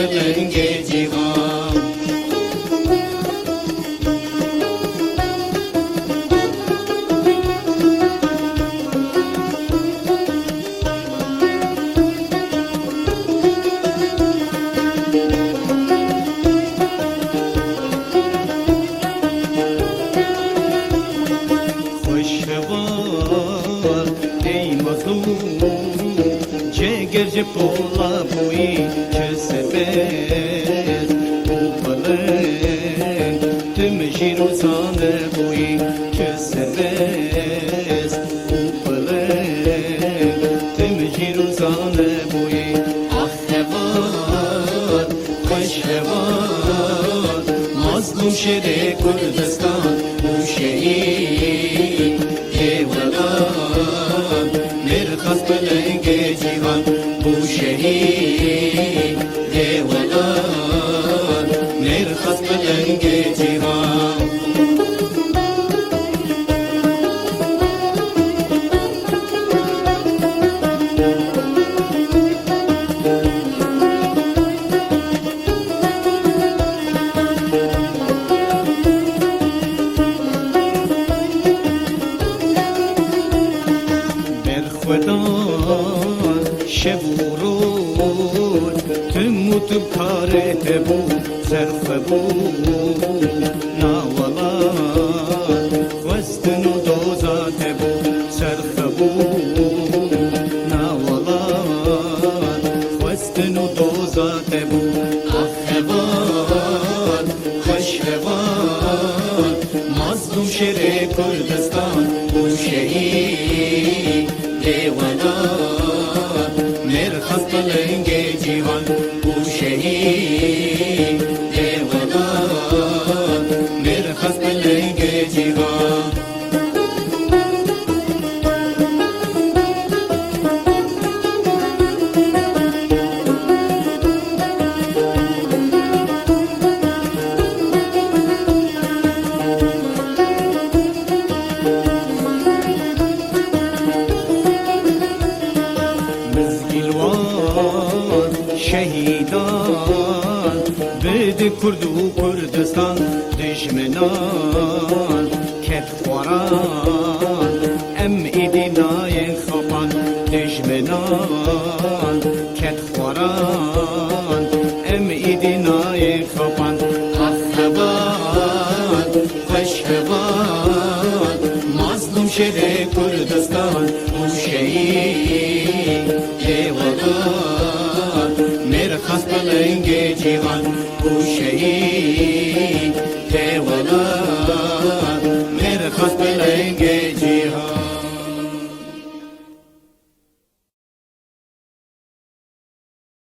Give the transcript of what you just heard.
پلنگ جیغان گرج پولا بوی چه سبز بوپلن تم جیروزانه بوی چه سبز بوپلن تم جیروزانه بوی آخ هوار خوش هوار مظلوم شده کردستان بوشهی دیولان مرخص پلنگ جیوان بوشهی دیولان مرخص پلنگ جیوان شب و روز تموت بکارت بود صرف بود ناولان وستن و دوزات بود صرف بود ناولان وستن و دوزات بود آخ هوان خوش هوان مظلوم شر کردستان بوشهی دیوانان مرخص پلنگ جیوان بوشهی دیوانان مرخص پلنگ جیوان شهیدان بد کرد و کردستان دشمنان کت خوران ام ایدینای خبان دشمنان کت خوران ام ایدینای خبان آخ هوان خوش هوان مظلوم شده کردستان بوشهی دیولان مرخص پلنگ جیوان بوشهی